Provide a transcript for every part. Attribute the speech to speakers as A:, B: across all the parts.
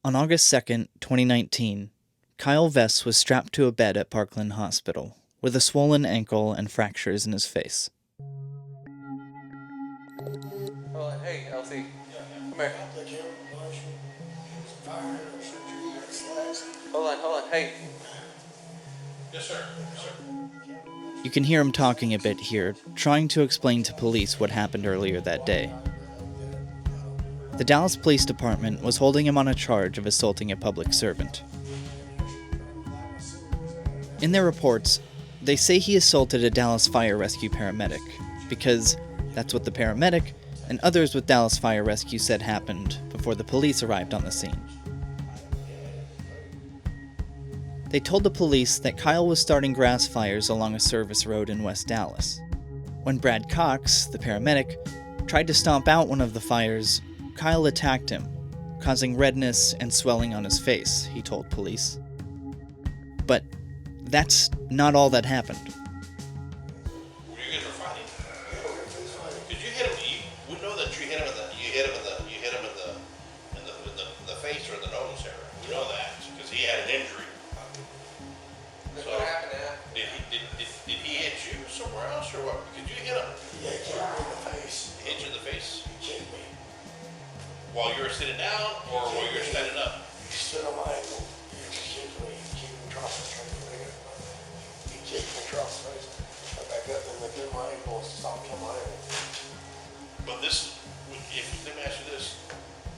A: On August 2nd, 2019, Kyle Vess was strapped to a bed at Parkland Hospital with a swollen ankle and fractures in his face.
B: Oh, hey, Elsie. Come here. Hold on. Hey.
C: Yes, sir.
A: You can hear him talking a bit here, trying to explain to police what happened earlier that day. The Dallas Police Department was holding him on a charge of assaulting a public servant. In their reports, they say he assaulted a Dallas Fire Rescue paramedic, because that's what the paramedic and others with Dallas Fire Rescue said happened before the police arrived on the scene. They told the police that Kyle was starting grass fires along a service road in West Dallas. When Brad Cox, the paramedic, tried to stomp out one of the fires, Kyle attacked him, causing redness and swelling on his face, he told police. But that's not all that happened.
C: You guys were fighting. Did you hit him? We know that you hit him in the face or the nose area. We know that because he had an injury.
B: So what happened now?
C: Did he hit you somewhere else or what? Did you hit him?
D: Yeah, he kicked me in the face.
C: He hit you in the face
D: He kicked me.
C: while you were sitting down or while you were standing up?
D: He stood on my ankle. He kicked me across the face. He kicked me across the face. I back up and then my ankle stopped on my ankle.
C: But let me ask you this.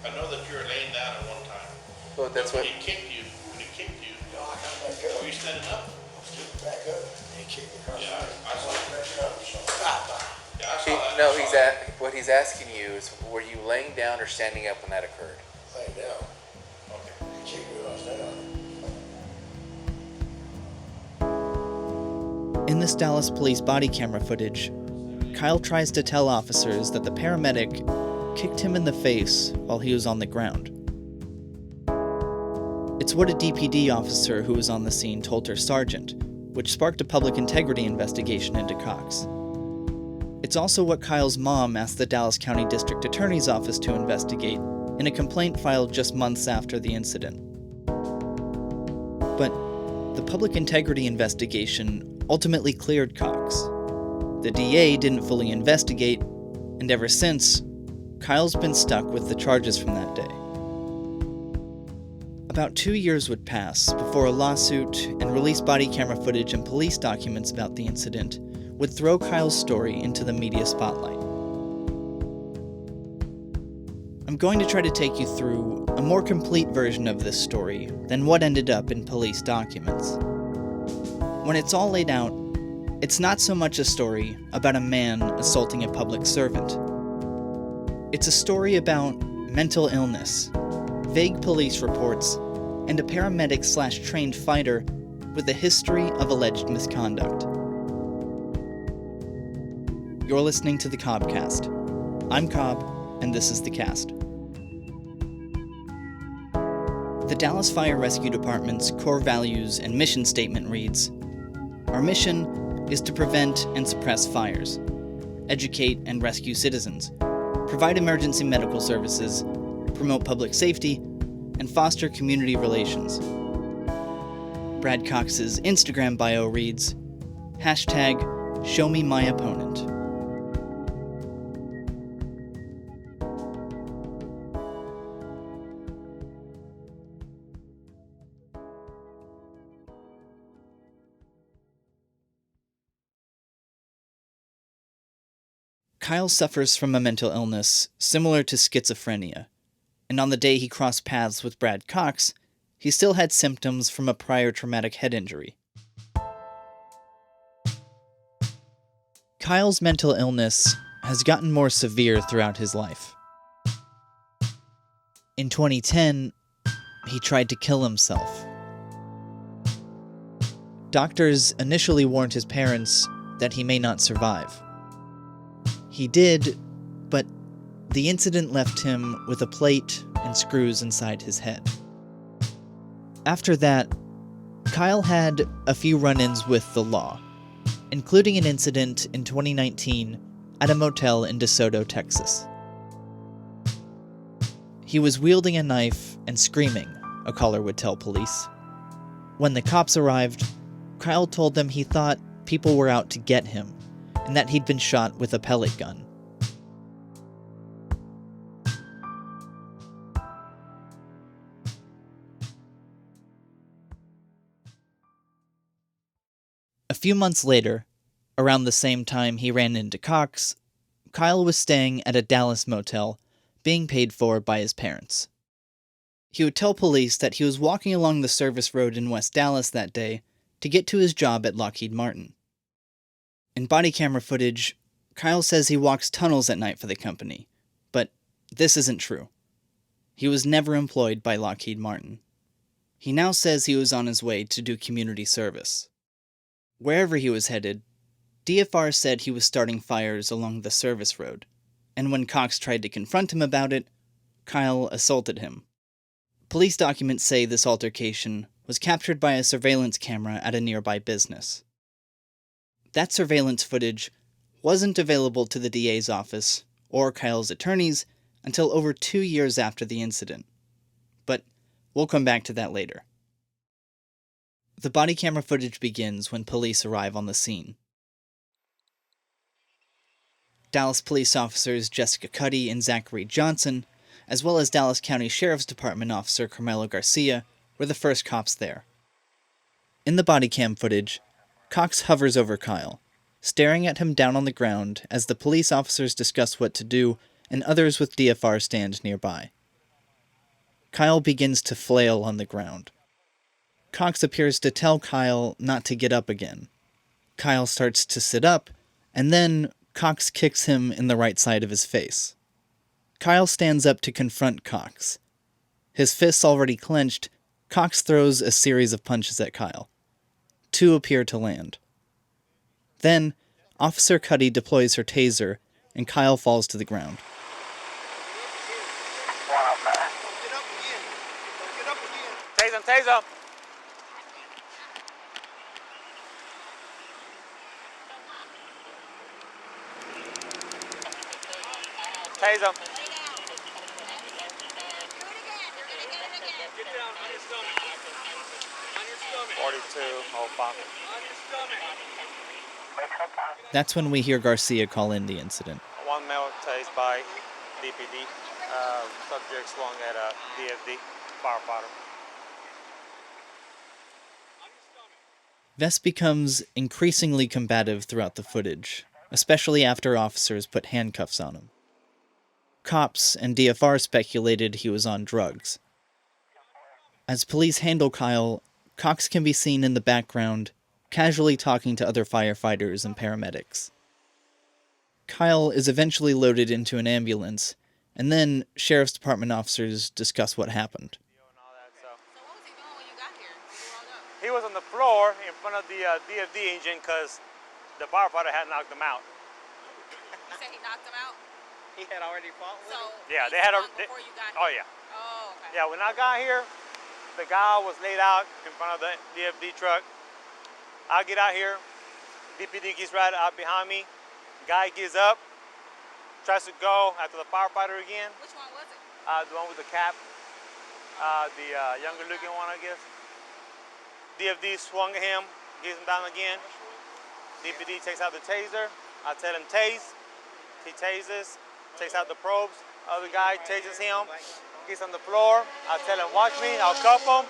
C: I know that you were laying down at one time.
B: Well, that's
C: But
B: what.
C: when he kicked you,
D: No, I got back up.
C: were you standing up?
D: I was getting back up. He kicked me across
C: Yeah,
D: the face.
C: I saw
D: was back up. So,
C: Yeah, I saw that.
B: No,
C: I saw that.
B: what he's asking you is, were you laying down or standing up when that occurred?
D: lay down.
C: Okay.
D: He kicked me when I was down.
A: In this Dallas police body camera footage, Kyle tries to tell officers that the paramedic kicked him in the face while he was on the ground. It's what a DPD officer who was on the scene told her sergeant, which sparked a public integrity investigation into Cox. It's also what Kyle's mom asked the Dallas County District Attorney's Office to investigate in a complaint filed just months after the incident. But the public integrity investigation ultimately cleared Cox. The DA didn't fully investigate, and ever since, Kyle's been stuck with the charges from that day. About 2 years would pass before a lawsuit and released body camera footage and police documents about the incident would throw Kyle's story into the media spotlight. I'm going to try to take you through a more complete version of this story than what ended up in police documents. When it's all laid out, it's not so much a story about a man assaulting a public servant. It's a story about mental illness, vague police reports, and a paramedic/trained fighter with a history of alleged misconduct. You're listening to the CobCast. I'm Cobb, and this is the cast. The Dallas Fire Rescue Department's core values and mission statement reads, "Our mission is to prevent and suppress fires, educate and rescue citizens, provide emergency medical services, promote public safety, and foster community relations." Brad Cox's Instagram bio reads, #ShowMeMyOpponent. Kyle suffers from a mental illness similar to schizophrenia, and on the day he crossed paths with Brad Cox, he still had symptoms from a prior traumatic head injury. Kyle's mental illness has gotten more severe throughout his life. In 2010, he tried to kill himself. Doctors initially warned his parents that he may not survive. He did, but the incident left him with a plate and screws inside his head. After that, Kyle had a few run-ins with the law, including an incident in 2019 at a motel in DeSoto, Texas. He was wielding a knife and screaming a caller would tell police. When the cops arrived, Kyle told them he thought people were out to get him, and that he'd been shot with a pellet gun. A few months later, around the same time he ran into Cox, Kyle was staying at a Dallas motel, being paid for by his parents. He would tell police that he was walking along the service road in West Dallas that day to get to his job at Lockheed Martin. In body camera footage, Kyle says he walks tunnels at night for the company, but this isn't true. He was never employed by Lockheed Martin. He now says he was on his way to do community service. Wherever he was headed, DFR said he was starting fires along the service road, and when Cox tried to confront him about it, Kyle assaulted him. Police documents say this altercation was captured by a surveillance camera at a nearby business. That surveillance footage wasn't available to the DA's office or Kyle's attorneys until over 2 years after the incident. But we'll come back to that later. The body camera footage begins when police arrive on the scene. Dallas police officers Jessica Cuddy and Zachary Johnson, as well as Dallas County Sheriff's Department officer Carmelo Garcia, were the first cops there. In the body cam footage, Cox hovers over Kyle, staring at him down on the ground as the police officers discuss what to do and others with DFR stand nearby. Kyle begins to flail on the ground. Cox appears to tell Kyle not to get up again. Kyle starts to sit up, and then Cox kicks him in the right side of his face. Kyle stands up to confront Cox. His fists already clenched, Cox throws a series of punches at Kyle. 2 appear to land. Then, Officer Cuddy deploys her taser, and Kyle falls to the ground.
E: Tase him, tase him. Tase him.
C: Get down on your stomach. On your stomach.
E: 42, hold pocket.
C: On your stomach.
A: That's when we hear Garcia call in the incident.
E: 1 male tased by DPD. Subject swung at a DFD firefighter.
A: Vess becomes increasingly combative throughout the footage, especially after officers put handcuffs on him. Cops and DFR speculated he was on drugs. As police handle Kyle, Cox can be seen in the background, casually talking to other firefighters and paramedics. Kyle is eventually loaded into an ambulance, and then Sheriff's Department officers discuss what happened.
F: So what was he doing when you got here? You rolled up?
E: He was on the floor in front of the DFD engine because the firefighter had knocked him out.
F: You said he knocked him out?
G: He had already fought with
F: So
G: him?
E: Yeah,
F: he
E: they had a...
F: fought before you got
E: Oh,
F: here?
E: yeah.
F: Oh, okay.
E: Yeah, when I got here, the guy was laid out in front of the DFD truck. I get out here, DPD gets right out behind me. Guy gets up, tries to go after the firefighter again.
F: Which one was it?
E: The one with the cap, the younger looking one, I guess. DFD swung at him, gets him down again. DPD takes out the taser. I tell him tase. He tases, takes out the probes. Other guy tases him, gets on the floor. I tell him, watch me, I'll cuff him.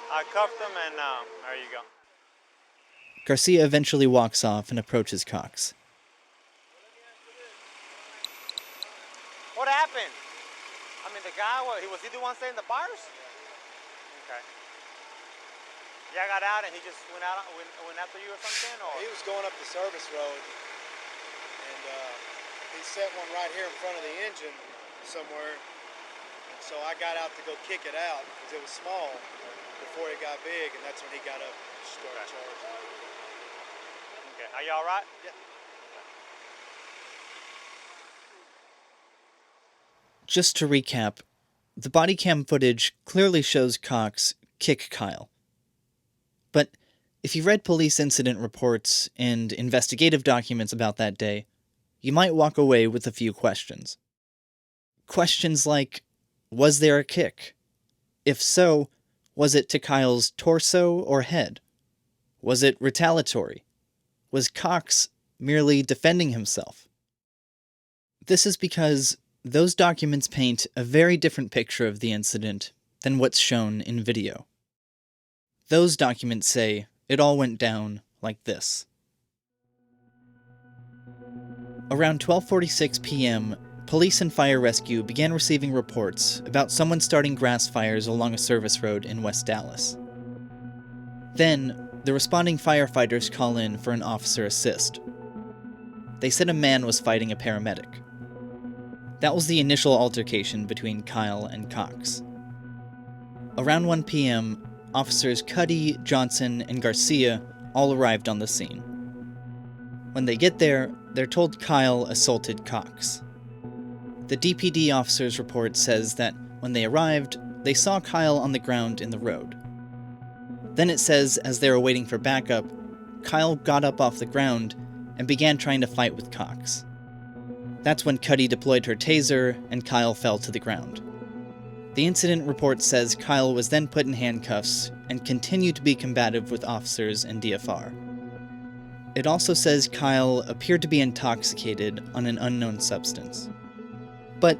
E: I cuffed him, and there you go.
A: Garcia eventually walks off and approaches Cox.
E: What happened? I mean, the guy, was he the one setting the fires? Okay. Y'all got out and he just went after you or something, or?
D: He was going up the service road, and he set one right here in front of the engine somewhere. And so I got out to go kick it out because it was small before it got big, and that's when he got up and started charging.
E: Okay. Are you all right?
D: Yeah.
A: Just to recap, the body cam footage clearly shows Cox kick Kyle. But if you read police incident reports and investigative documents about that day, you might walk away with a few questions. Questions like, was there a kick? If so, Was it to Kyle's torso or head? Was it retaliatory? Was Cox merely defending himself? This is because those documents paint a very different picture of the incident than what's shown in video. Those documents say it all went down like this. Around 12:46 p.m., police and fire rescue began receiving reports about someone starting grass fires along a service road in West Dallas. Then, the responding firefighters call in for an officer assist. They said a man was fighting a paramedic. That was the initial altercation between Kyle and Cox. Around 1 p.m., officers Cuddy, Johnson, and Garcia all arrived on the scene. When they get there, they're told Kyle assaulted Cox. The DPD officer's report says that when they arrived, they saw Kyle on the ground in the road. Then it says as they were waiting for backup, Kyle got up off the ground and began trying to fight with Cox. That's when Cuddy deployed her taser and Kyle fell to the ground. The incident report says Kyle was then put in handcuffs and continued to be combative with officers and DFR. It also says Kyle appeared to be intoxicated on an unknown substance. But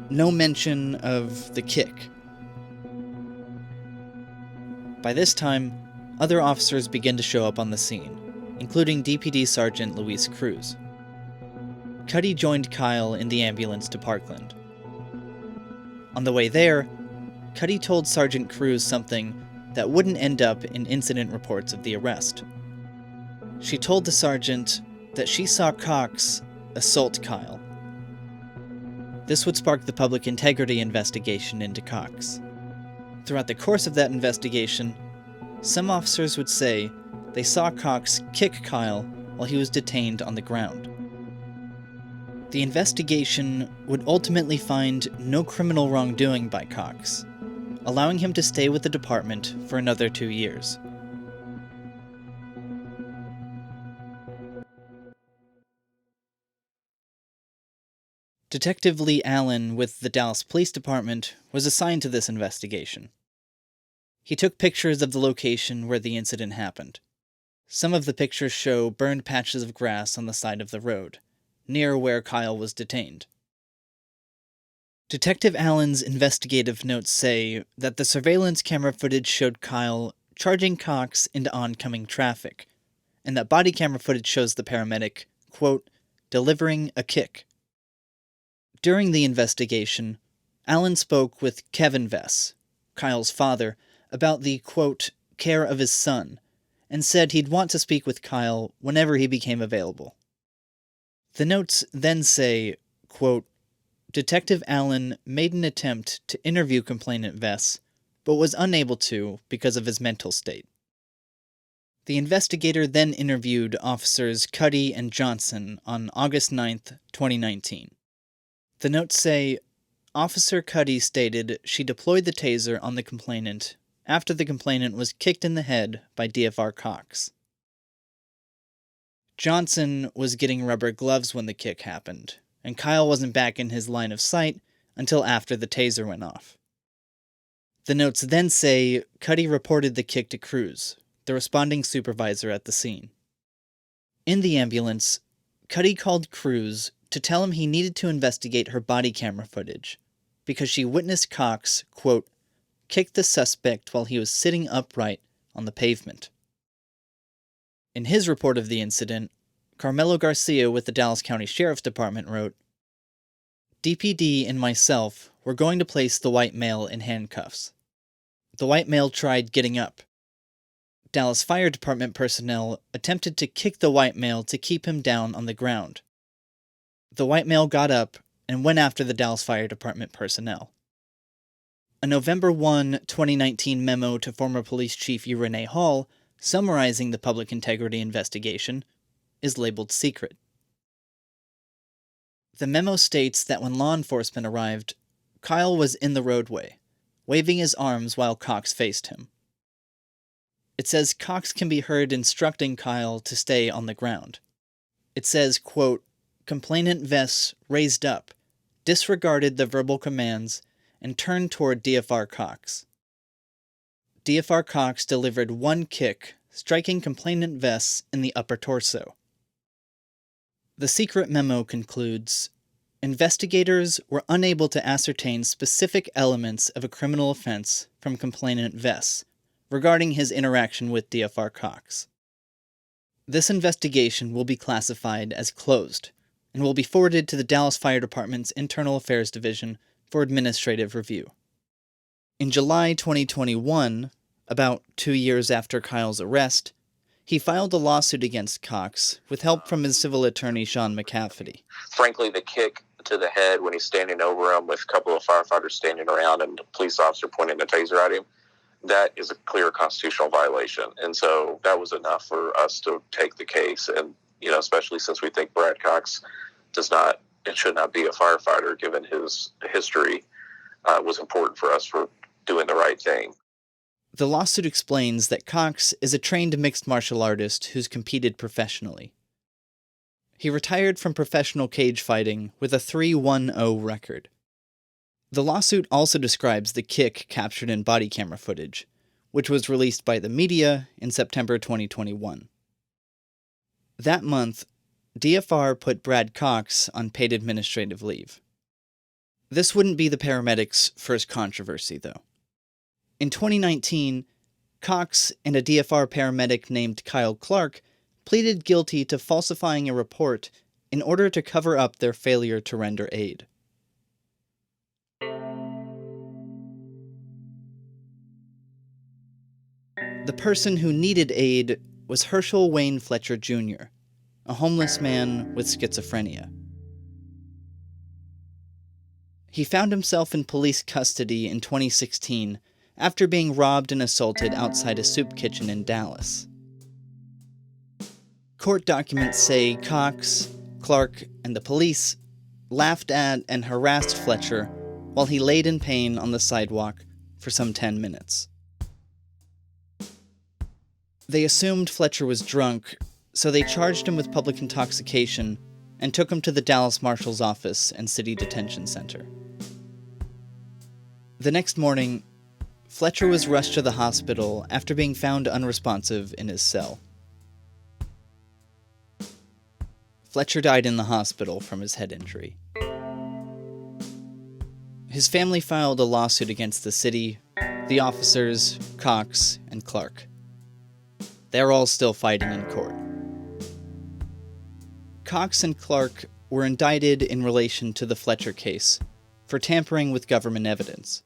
A: no mention of the kick. By this time, other officers begin to show up on the scene, including DPD Sergeant Luis Cruz. Cuddy joined Kyle in the ambulance to Parkland. On the way there, Cuddy told Sergeant Cruz something that wouldn't end up in incident reports of the arrest. She told the sergeant that she saw Cox assault Kyle. This would spark the public integrity investigation into Cox. Throughout the course of that investigation, some officers would say they saw Cox kick Kyle while he was detained on the ground. The investigation would ultimately find no criminal wrongdoing by Cox, allowing him to stay with the department for another 2 years. Detective Lee Allen with the Dallas Police Department was assigned to this investigation. He took pictures of the location where the incident happened. Some of the pictures show burned patches of grass on the side of the road, near where Kyle was detained. Detective Allen's investigative notes say that the surveillance camera footage showed Kyle charging Cox into oncoming traffic, and that body camera footage shows the paramedic, quote, delivering a kick. During the investigation, Allen spoke with Kevin Vess, Kyle's father, about the, quote, care of his son, and said he'd want to speak with Kyle whenever he became available. The notes then say, quote, Detective Allen made an attempt to interview complainant Vess, but was unable to because of his mental state. The investigator then interviewed officers Cuddy and Johnson on August 9th, 2019. The notes say, Officer Cuddy stated she deployed the taser on the complainant after the complainant was kicked in the head by DFR Cox. Johnson was getting rubber gloves when the kick happened, and Kyle wasn't back in his line of sight until after the taser went off. The notes then say Cuddy reported the kick to Cruz, the responding supervisor at the scene. In the ambulance, Cuddy called Cruz to tell him he needed to investigate her body camera footage, because she witnessed Cox, quote, kick the suspect while he was sitting upright on the pavement. In his report of the incident, Carmelo Garcia with the Dallas County Sheriff's Department wrote, DPD and myself were going to place the white male in handcuffs. The white male tried getting up. Dallas Fire Department personnel attempted to kick the white male to keep him down on the ground. The white male got up and went after the Dallas Fire Department personnel. A November 1, 2019 memo to former Police Chief E. Renee Hall, summarizing the public integrity investigation, is labeled secret. The memo states that when law enforcement arrived, Kyle was in the roadway, waving his arms while Cox faced him. It says Cox can be heard instructing Kyle to stay on the ground. It says, quote, Complainant Vess raised up, disregarded the verbal commands, and turned toward DFR Cox. DFR Cox delivered one kick, striking complainant Vess in the upper torso. The secret memo concludes, investigators were unable to ascertain specific elements of a criminal offense from complainant Vess regarding his interaction with DFR Cox. This investigation will be classified as closed and will be forwarded to the Dallas Fire Department's Internal Affairs Division for administrative review. In July 2021, about 2 years after Kyle's arrest, he filed a lawsuit against Cox with help from his civil attorney, Sean McCafferty.
H: Frankly, the kick to the head when he's standing over him with a couple of firefighters standing around and a police officer pointing a taser at him, that is a clear constitutional violation. And so that was enough for us to take the case. And, especially since we think Brad Cox should not be a firefighter given his history, was important for us for doing the right thing.
A: The lawsuit explains that Cox is a trained mixed martial artist who's competed professionally. He retired from professional cage fighting with a 3-1-0 record. The lawsuit also describes the kick captured in body camera footage, which was released by the media in September 2021. That month, DFR put Brad Cox on paid administrative leave. This wouldn't be the paramedic's first controversy, though. In 2019, Cox and a DFR paramedic named Kyle Clark pleaded guilty to falsifying a report in order to cover up their failure to render aid. The person who needed aid was Herschel Wayne Fletcher Jr., a homeless man with schizophrenia. He found himself in police custody in 2016 after being robbed and assaulted outside a soup kitchen in Dallas. Court documents say Cox, Clark, and the police laughed at and harassed Fletcher while he laid in pain on the sidewalk for some 10 minutes. They assumed Fletcher was drunk, so they charged him with public intoxication and took him to the Dallas Marshal's office and City Detention Center. The next morning, Fletcher was rushed to the hospital after being found unresponsive in his cell. Fletcher died in the hospital from his head injury. His family filed a lawsuit against the city, the officers, Cox, and Clark. They're all still fighting in court. Cox and Clark were indicted in relation to the Fletcher case for tampering with government evidence.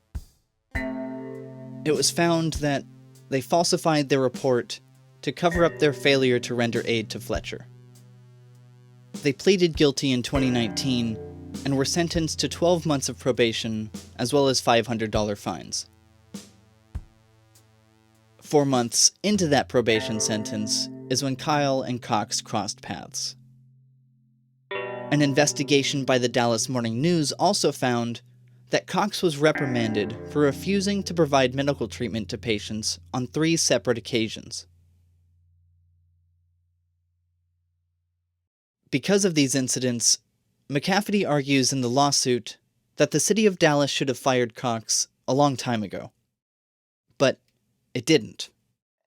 A: It was found that they falsified their report to cover up their failure to render aid to Fletcher. They pleaded guilty in 2019 and were sentenced to 12 months of probation as well as $500 fines. 4 months into that probation sentence is when Kyle and Cox crossed paths. An investigation by the Dallas Morning News also found that Cox was reprimanded for refusing to provide medical treatment to patients on 3 separate occasions. Because of these incidents, McCafferty argues in the lawsuit that the city of Dallas should have fired Cox a long time ago. But it didn't.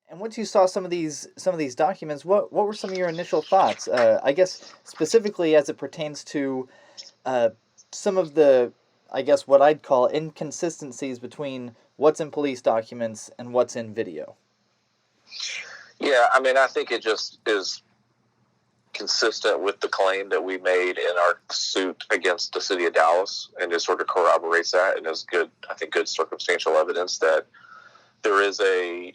A: And once you saw some of these documents, what were some of your initial thoughts? I guess specifically as it pertains to some of the, what I'd call inconsistencies between what's in police documents and what's in video.
H: Yeah, I think it just is consistent with the claim that we made in our suit against the city of Dallas, and it sort of corroborates that, and is good circumstantial evidence that there is a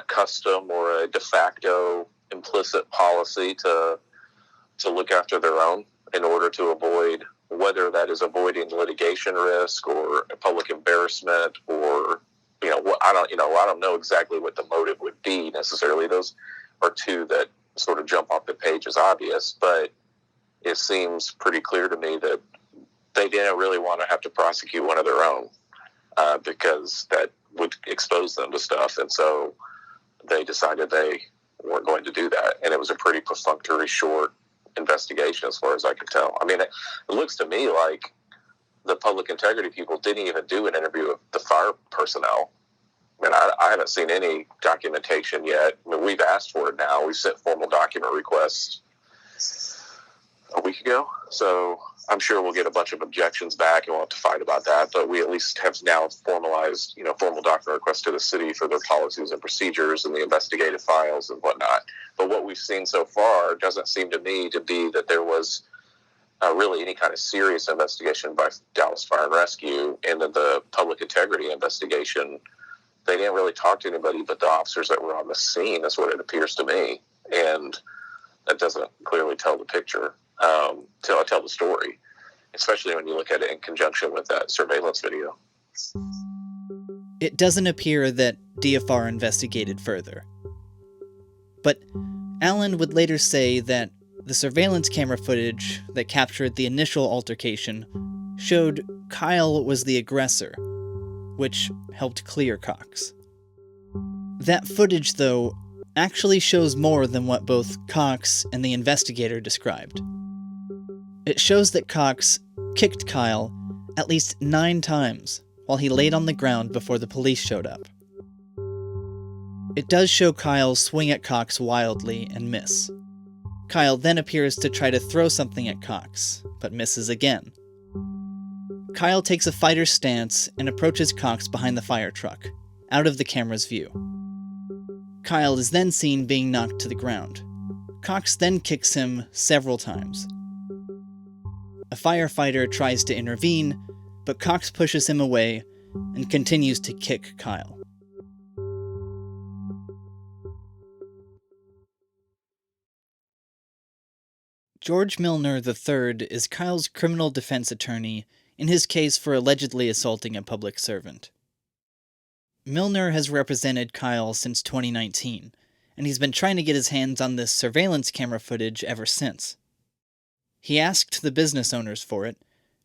H: custom or a de facto implicit policy to look after their own in order to avoid, whether that is avoiding litigation risk or public embarrassment or, I don't know exactly what the motive would be necessarily. Those are two that sort of jump off the page as obvious, but it seems pretty clear to me that they didn't really want to have to prosecute one of their own because that would expose them to stuff. And so they decided they weren't going to do that. And it was a pretty perfunctory, short investigation as far as I could tell. It looks to me like the public integrity people didn't even do an interview with the fire personnel. I I haven't seen any documentation yet. I mean, we've asked for it now. We sent formal document requests a week ago, so I'm sure we'll get a bunch of objections back and we'll have to fight about that, but we at least have now formalized, formal document requests to the city for their policies and procedures and the investigative files and whatnot. But what we've seen so far doesn't seem to me to be that there was really any kind of serious investigation by Dallas Fire and Rescue. And in the public integrity investigation, they didn't really talk to anybody but the officers that were on the scene, is what it appears to me. And that doesn't clearly tell the picture, tell the story, especially when you look at it in conjunction with that surveillance video.
A: It doesn't appear that DFR investigated further. But Allen would later say that the surveillance camera footage that captured the initial altercation showed Kyle was the aggressor, which helped clear Cox. That footage, though, actually shows more than what both Cox and the investigator described. It shows that Cox kicked Kyle at least 9 times while he laid on the ground before the police showed up. It does show Kyle swing at Cox wildly and miss. Kyle then appears to try to throw something at Cox, but misses again. Kyle takes a fighter's stance and approaches Cox behind the fire truck, out of the camera's view. Kyle is then seen being knocked to the ground. Cox then kicks him several times. A firefighter tries to intervene, but Cox pushes him away and continues to kick Kyle. George Milner III is Kyle's criminal defense attorney in his case for allegedly assaulting a public servant. Milner has represented Kyle since 2019, and he's been trying to get his hands on this surveillance camera footage ever since. He asked the business owners for it,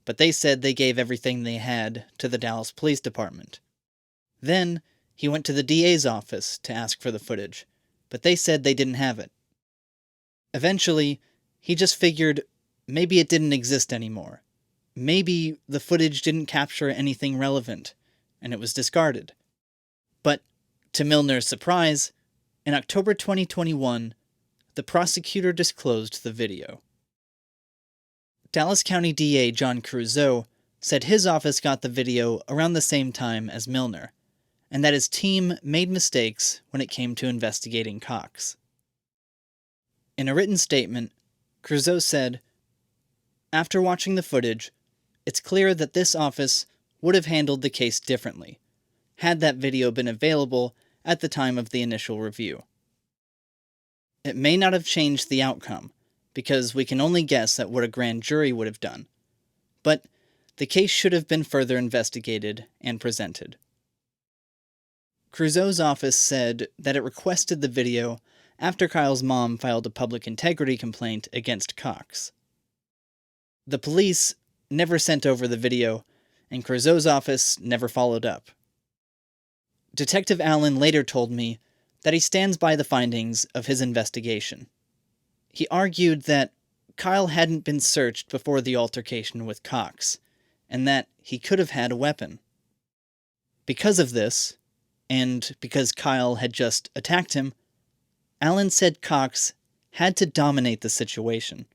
A: but they said they gave everything they had to the Dallas Police Department. Then, he went to the DA's office to ask for the footage, but they said they didn't have it. Eventually, he just figured maybe it didn't exist anymore. Maybe the footage didn't capture anything relevant, and it was discarded. But, to Milner's surprise, in October 2021, the prosecutor disclosed the video. Dallas County DA John Creuzot said his office got the video around the same time as Milner, and that his team made mistakes when it came to investigating Cox. In a written statement, Creuzot said, "After watching the footage, it's clear that this office would have handled the case differently, had that video been available at the time of the initial review. It may not have changed the outcome, because we can only guess at what a grand jury would have done, but the case should have been further investigated and presented." Creuzot's office said that it requested the video after Kyle's mom filed a public integrity complaint against Cox. The police never sent over the video, and Creuzot's office never followed up. Detective Allen later told me that he stands by the findings of his investigation. He argued that Kyle hadn't been searched before the altercation with Cox, and that he could have had a weapon. Because of this, and because Kyle had just attacked him, Allen said Cox had to dominate the situation.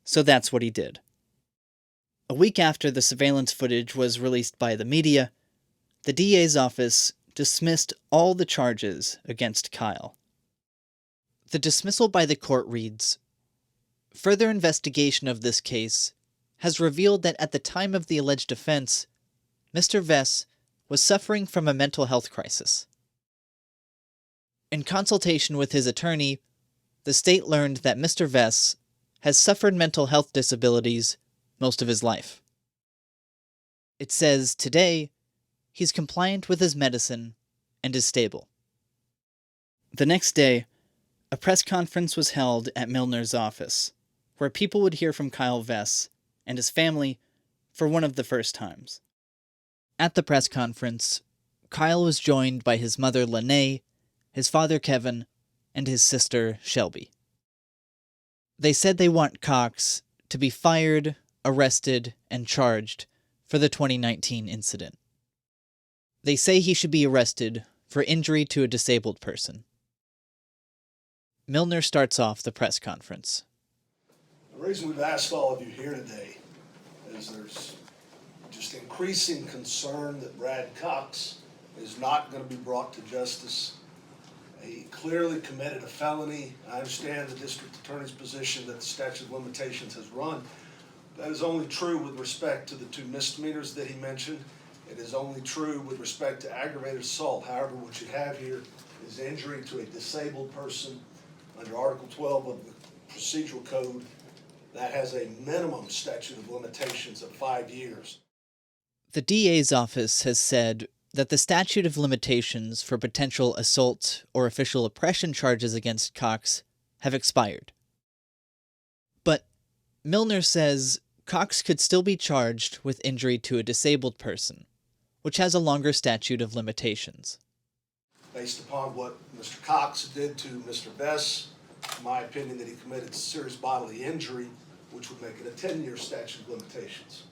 A: So that's what he did. A week after the surveillance footage was released by the media, the DA's office dismissed all the charges against Kyle. The dismissal by the court reads, "Further investigation of this case has revealed that at the time of the alleged offense, Mr. Vess was suffering from a mental health crisis. In consultation with his attorney, the state learned that Mr. Vess has suffered mental health disabilities most of his life. It says today he's compliant with his medicine and is stable." The next day, a press conference was held at Milner's office, where people would hear from Kyle Vess and his family for one of the first times. At the press conference, Kyle was joined by his mother Lene, his father Kevin, and his sister Shelby. They said they want Cox to be fired, arrested, and charged for the 2019 incident. They say he should be arrested for injury to a disabled person. Milner starts off the press conference.
I: The reason we've asked all of you here today is there's just increasing concern that Brad Cox is not going to be brought to justice. He clearly committed a felony. I understand the district attorney's position that the statute of limitations has run. That is only true with respect to the 2 misdemeanors that he mentioned. It is only true with respect to aggravated assault. However, what you have here is injury to a disabled person under Article 12 of the Procedural Code that has a minimum statute of limitations of 5 years.
A: The DA's office has said that the statute of limitations for potential assault or official oppression charges against Cox have expired. But Milner says Cox could still be charged with injury to a disabled person, which has a longer statute of limitations.
I: Based upon what Mr. Cox did to Mr. Vess, in my opinion that he committed serious bodily injury, which would make it a 10-year statute of limitations.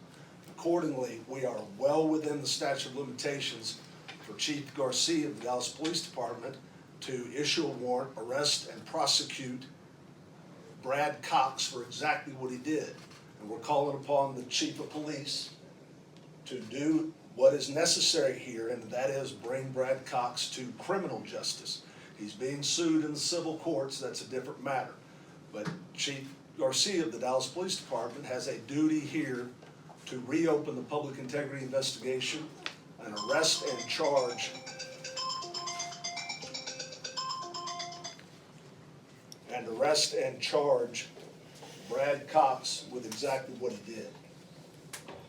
I: Accordingly, we are well within the statute of limitations for Chief Garcia of the Dallas Police Department to issue a warrant, arrest, and prosecute Brad Cox for exactly what he did. And we're calling upon the Chief of Police to do what is necessary here, and that is bring Brad Cox to criminal justice. He's being sued in the civil courts, that's a different matter. But Chief Garcia of the Dallas Police Department has a duty here to reopen the public integrity investigation and arrest and charge Brad Cox with exactly what he did.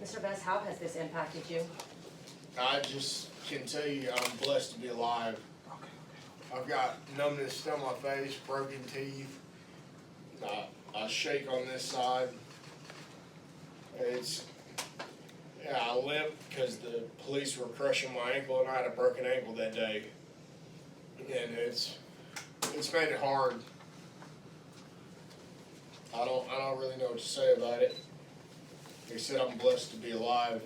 J: Mr. Vess, how has this impacted you?
K: I just can tell you I'm blessed to be alive. I've got numbness down my face, broken teeth. I shake on this side. I limp because the police were crushing my ankle, and I had a broken ankle that day. And it's made it hard. I don't really know what to say about it. Like I said, I'm blessed to be alive.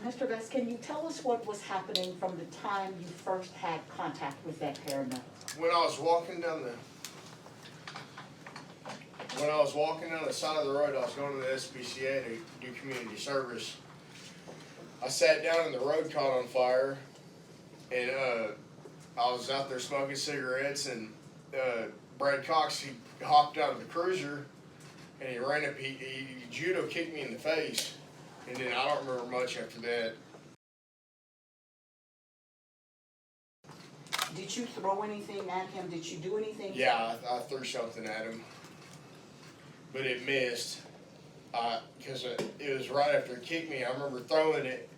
J: Mr. Vess, can you tell us what was happening from the time you first had contact with that paramedic?
K: When I was walking down the side of the road, I was going to the SPCA to do community service. I sat down and the road caught on fire, and I was out there smoking cigarettes, and Brad Cox, he hopped out of the cruiser, and he ran up, he judo kicked me in the face, and then I don't remember much after that.
J: Did you throw anything at him? Did you do anything?
K: Yeah, I threw something at him, but it missed. Because it was right after he kicked me. I remember throwing it,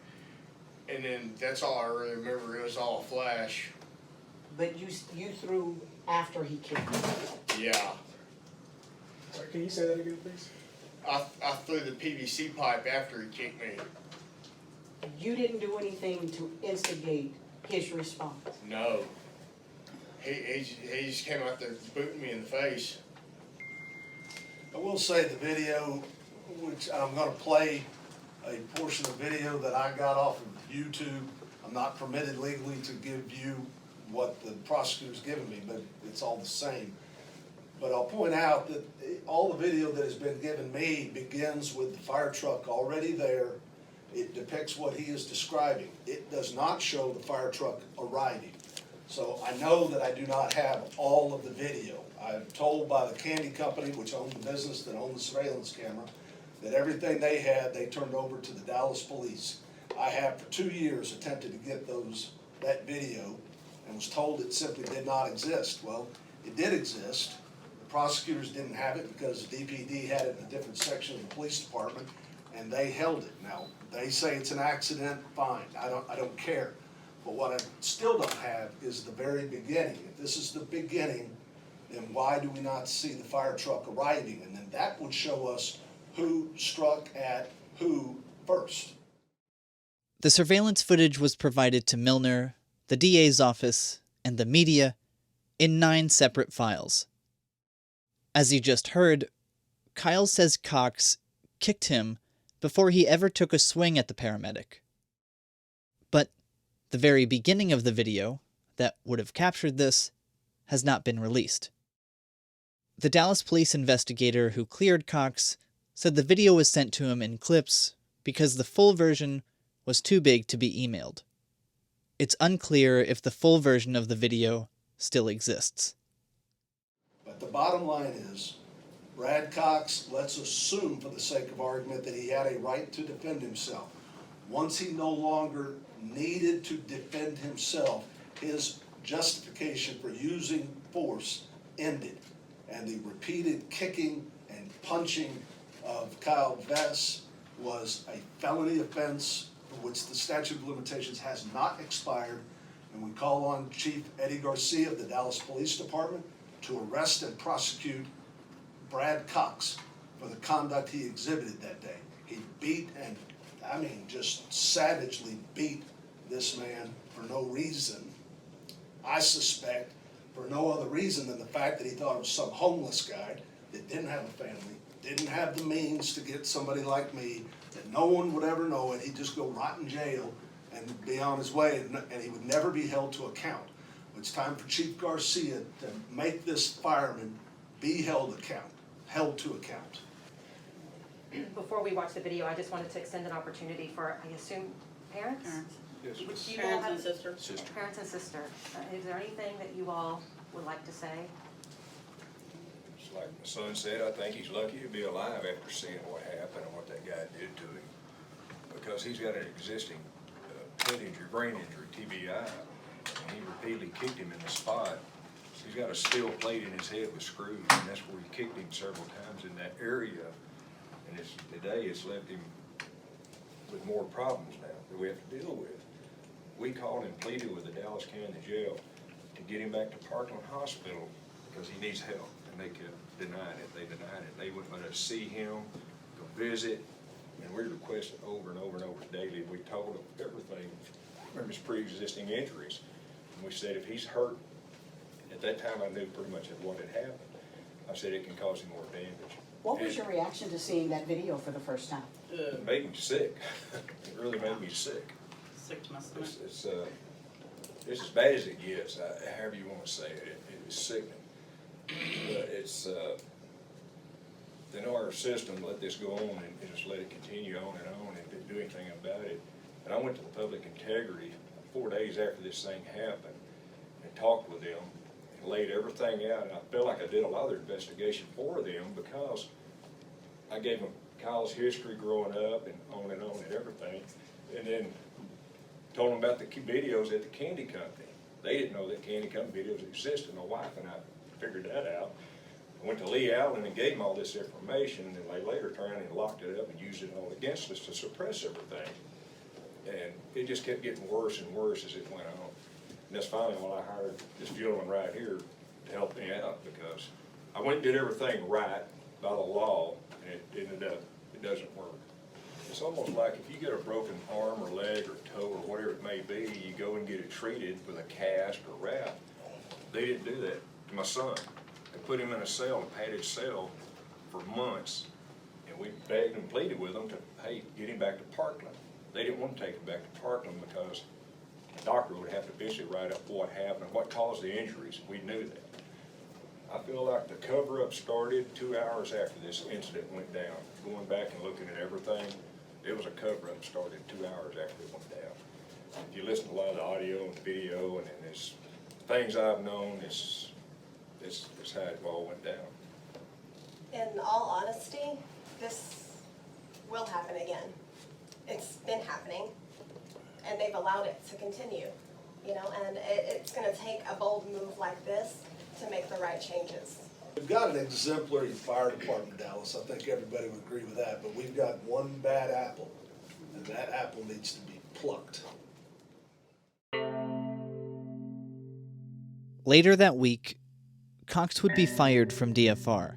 K: and then that's all I really remember. It was all a flash.
J: But you threw after he kicked you?
K: Yeah.
D: Sorry, can you say that again, please?
K: I threw the PVC pipe after he kicked me.
J: You didn't do anything to instigate his response?
K: No. He just came out there booting me in the face.
I: I will say the video, which I'm going to play a portion of video that I got off of YouTube. I'm not permitted legally to give you what the prosecutor's given me, but it's all the same. But I'll point out that all the video that has been given me begins with the fire truck already there. It depicts what he is describing. It does not show the fire truck arriving. So I know that I do not have all of the video. I'm told by the candy company, which owned the business that owned the surveillance camera, that everything they had, they turned over to the Dallas police. I have for 2 years attempted to get that video and was told it simply did not exist. Well, it did exist. The prosecutors didn't have it because the DPD had it in a different section of the police department, and they held it. Now, they say it's an accident, fine, I don't care. But what I still don't have is the very beginning. If this is the beginning, then why do we not see the fire truck arriving? And then that would show us who struck at who first.
A: The surveillance footage was provided to Milner, the DA's office, and the media in 9 separate files. As you just heard, Kyle says Cox kicked him before he ever took a swing at the paramedic. But The very beginning of the video that would have captured this has not been released. The Dallas police investigator who cleared Cox said the video was sent to him in clips because the full version was too big to be emailed. It's unclear if the full version of the video still exists.
I: But the bottom line is, Brad Cox, let's assume for the sake of argument that he had a right to defend himself. Once he no longer needed to defend himself, his justification for using force ended. And the repeated kicking and punching of Kyle Vess was a felony offense for which the statute of limitations has not expired. And we call on Chief Eddie Garcia of the Dallas Police Department to arrest and prosecute Brad Cox for the conduct he exhibited that day. He beat and, just savagely beat this man for no reason. I suspect for no other reason than the fact that he thought it was some homeless guy that didn't have a family, didn't have the means to get somebody like me, that no one would ever know, and he'd just go rot in jail and be on his way, and he would never be held to account. It's time for Chief Garcia to make this fireman be held to account.
L: Before we watch the video, I just wanted to extend an opportunity for, I assume, parents?
C: Yes,
L: Would you all
G: Parents
L: have-
G: and sister.
L: Parents and sister. Is there anything that you all would like to say?
M: Just like my son said, I think he's lucky to be alive after seeing what happened and what that guy did to him. Because he's got an existing head injury, brain injury, TBI, and he repeatedly kicked him in the spot. He's got a steel plate in his head with screws, and that's where he kicked him several times in that area. And today it's left him with more problems now that we have to deal with. We called and pleaded with the Dallas County Jail to get him back to Parkland Hospital because he needs help, and they kept denying it. They denied it. They wouldn't let us see him, go visit, and we requested over and over and over daily. We told him everything from his pre-existing injuries. And we said if he's hurt, at that time I knew pretty much what had happened. I said it can cause him more damage.
J: What was your reaction to seeing that video for the first time?
M: It made me sick. It really made me sick.
G: Sick to my stomach.
M: It's as bad as it gets, however you want to say it. It is sickening. But it's, our system let this go on and just let it continue on and didn't do anything about it. And I went to the public integrity 4 days after this thing happened and talked with them and laid everything out. And I feel like I did a lot of their investigation for them because I gave them Kyle's history growing up and on and everything. And then told them about the videos at the candy company. They didn't know that candy company videos existed. My wife and I figured that out. I went to Lee Allen and gave them all this information, and then they later turned and locked it up and used it all against us to suppress everything. And it just kept getting worse and worse as it went on. And that's finally when I hired this gentleman right here to help me out, because I went and did everything right by the law, and it ended up, it doesn't work. It's almost like if you get a broken arm or leg or toe or whatever it may be, you go and get it treated with a cast or wrap. They didn't do that to my son. They put him in a cell, a padded cell, for months, and we begged and pleaded with them to, hey, get him back to Parkland. They didn't want to take him back to Parkland because the doctor would have to eventually write up what happened, what caused the injuries. We knew that. I feel like the cover-up started 2 hours after this incident went down. Going back and looking at everything, it was a cover-up started 2 hours after it went down. If you listen to a lot of the audio and video, and it's things I've known, it's how it all went down.
N: In all honesty, this will happen again. It's been happening, and they've allowed it to continue, and it's going to take a bold move like this to make the right changes.
I: We've got an exemplary fire department in Dallas. I think everybody would agree with that, but we've got one bad apple, and that apple needs to be plucked.
A: Later that week, Cox would be fired from DFR,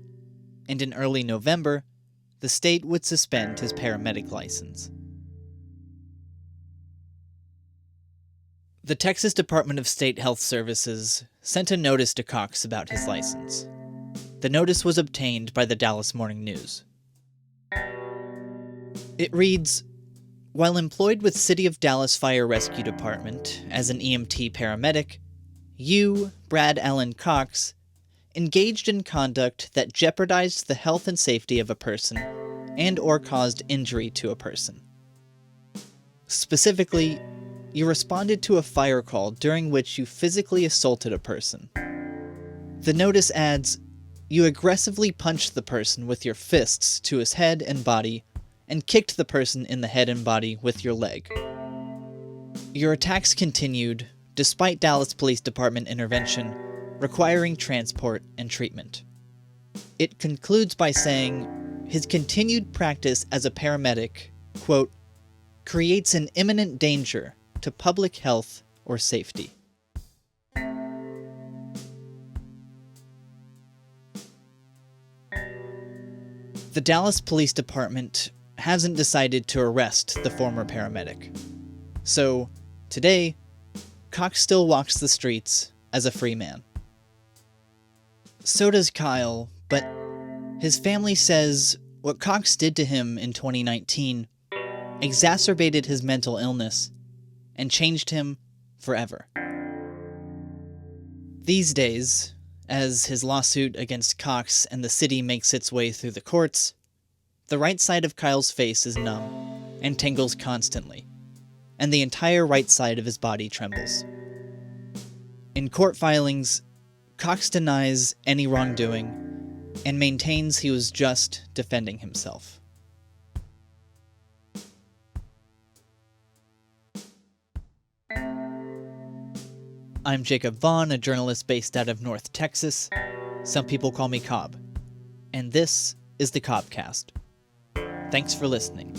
A: and in early November, the state would suspend his paramedic license. The Texas Department of State Health Services sent a notice to Cox about his license. The notice was obtained by the Dallas Morning News. It reads, While employed with City of Dallas Fire Rescue Department as an EMT paramedic, you, Brad Allen Cox, engaged in conduct that jeopardized the health and safety of a person and or caused injury to a person. Specifically, you responded to a fire call during which you physically assaulted a person. The notice adds, you aggressively punched the person with your fists to his head and body and kicked the person in the head and body with your leg. Your attacks continued despite Dallas Police Department intervention, requiring transport and treatment. It concludes by saying, his continued practice as a paramedic, quote, creates an imminent danger to public health or safety. The Dallas Police Department hasn't decided to arrest the former paramedic. So, today, Cox still walks the streets as a free man. So does Kyle, but his family says what Cox did to him in 2019 exacerbated his mental illness and changed him forever. These days, as his lawsuit against Cox and the city makes its way through the courts, the right side of Kyle's face is numb and tingles constantly, and the entire right side of his body trembles. In court filings, Cox denies any wrongdoing and maintains he was just defending himself. I'm Jacob Vaughn, a journalist based out of North Texas. Some people call me Cobb. And this is the CobCast. Thanks for listening.